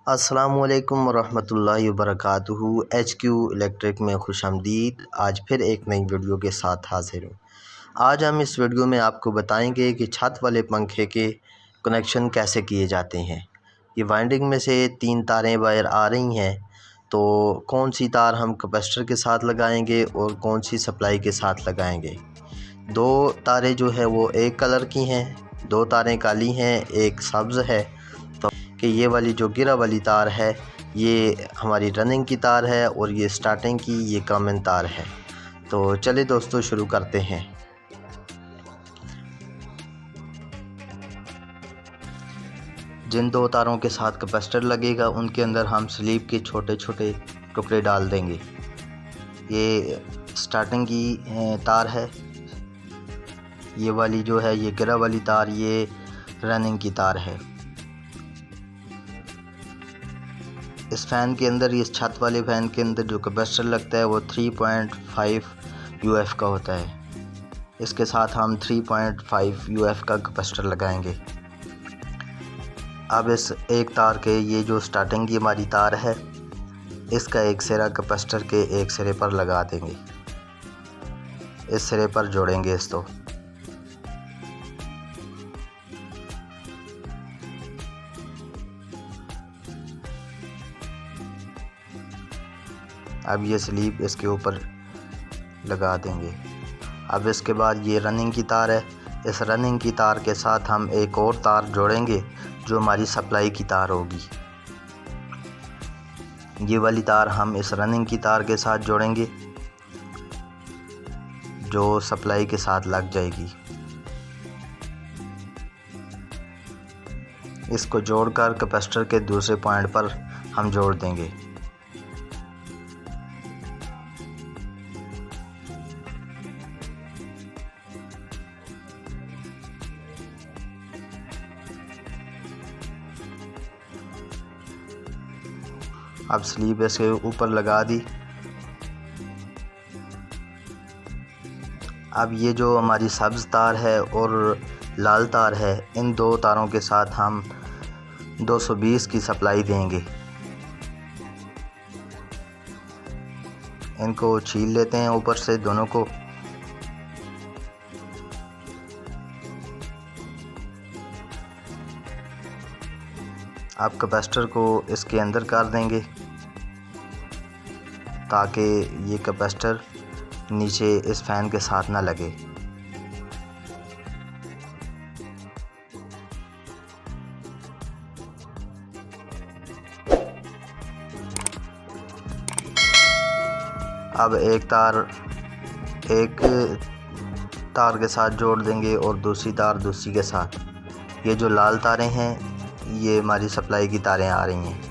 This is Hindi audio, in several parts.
अस्सलामुअलैकुम वरहमतुल्लाहि वबरकातुहू। HQ इलेक्ट्रिक में खुशामदीद। आज फिर एक नई वीडियो के साथ हाज़िर हूँ। आज हम इस वीडियो में आपको बताएंगे कि छत वाले पंखे के कनेक्शन कैसे किए जाते हैं। ये वाइंडिंग में से 3 तारें बाहर आ रही हैं, तो कौन सी तार हम कैपेसिटर के साथ लगाएंगे और कौन सी सप्लाई के साथ लगाएंगे। 2 तारें जो है वो एक कलर की हैं, 2 तारें काली हैं, एक सब्ज़ है। कि ये वाली जो गिरा वाली तार है ये हमारी रनिंग की तार है और ये स्टार्टिंग की ये कॉमन तार है। तो चलिए दोस्तों शुरू करते हैं। जिन 2 तारों के साथ कैपेसिटर लगेगा उनके अंदर हम स्लीप के छोटे छोटे टुकड़े डाल देंगे। ये स्टार्टिंग की तार है, ये वाली जो है ये गिरा वाली तार, ये रनिंग की तार है। इस फ़ैन के अंदर, इस छत वाले फ़ैन के अंदर जो कैपेसिटर लगता है वो 3.5 UF का होता है। इसके साथ हम 3.5 UF का कैपेसिटर लगाएंगे। अब इस एक तार के, ये जो स्टार्टिंग की हमारी तार है, इसका एक सिरा कैपेसिटर के एक सिरे पर लगा देंगे, इस सिरे पर जोड़ेंगे इसको। अब ये स्लीप इसके ऊपर लगा देंगे। अब इसके बाद ये रनिंग की तार है, इस रनिंग की तार के साथ हम एक और तार जोड़ेंगे जो हमारी सप्लाई की तार होगी। ये वाली तार हम इस रनिंग की तार के साथ जोड़ेंगे जो सप्लाई के साथ लग जाएगी। इसको जोड़कर कैपेसिटर के दूसरे पॉइंट पर हम जोड़ देंगे। अब स्लीप इसके ऊपर लगा दी। अब ये जो हमारी सब्ज़ तार है और लाल तार है, इन 2 तारों के साथ हम 220 की सप्लाई देंगे। इनको छील लेते हैं ऊपर से दोनों को। अब कैपेसिटर को इसके अंदर कर देंगे ताकि ये कैपेसिटर नीचे इस फ़ैन के साथ ना लगे। अब एक तार के साथ जोड़ देंगे और दूसरी तार दूसरी के साथ। ये जो लाल तारें हैं ये हमारी सप्लाई की तारें आ रही हैं।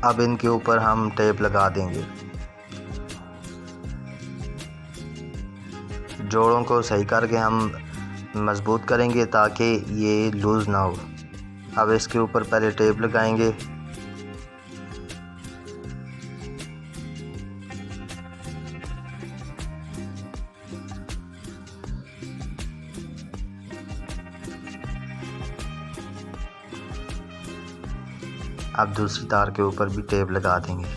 अब इनके ऊपर हम टेप लगा देंगे। जोड़ों को सही करके हम मज़बूत करेंगे ताकि ये लूज़ ना हो। अब इसके ऊपर पहले टेप लगाएंगे। अब दूसरी तार के ऊपर भी टेप लगा देंगे।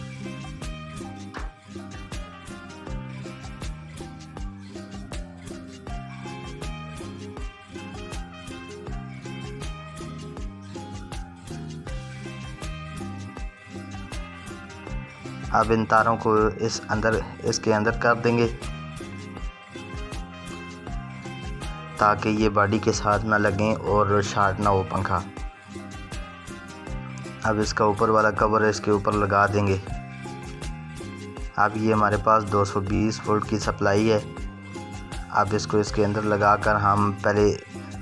अब इन तारों को इसके अंदर कर देंगे ताकि ये बॉडी के साथ ना लगें और शॉर्ट ना हो पंखा। अब इसका ऊपर वाला कवर इसके ऊपर लगा देंगे। अब ये हमारे पास 220 वोल्ट की सप्लाई है। अब इसको इसके अंदर लगाकर हम पहले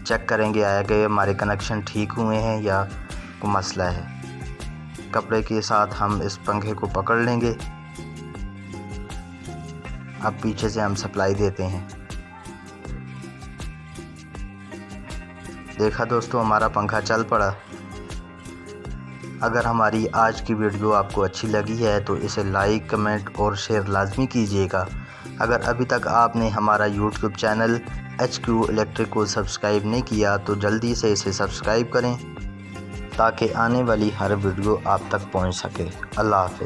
चेक करेंगे आया कि हमारे कनेक्शन ठीक हुए हैं या कोई मसला है। कपड़े के साथ हम इस पंखे को पकड़ लेंगे। अब पीछे से हम सप्लाई देते हैं। देखा दोस्तों, हमारा पंखा चल पड़ा। अगर हमारी आज की वीडियो आपको अच्छी लगी है तो इसे लाइक, कमेंट और शेयर लाजमी कीजिएगा। अगर अभी तक आपने हमारा यूट्यूब चैनल HQ इलेक्ट्रिक को सब्सक्राइब नहीं किया तो जल्दी से इसे सब्सक्राइब करें ताकि आने वाली हर वीडियो आप तक पहुंच सके। अल्लाह हाफ़िज़।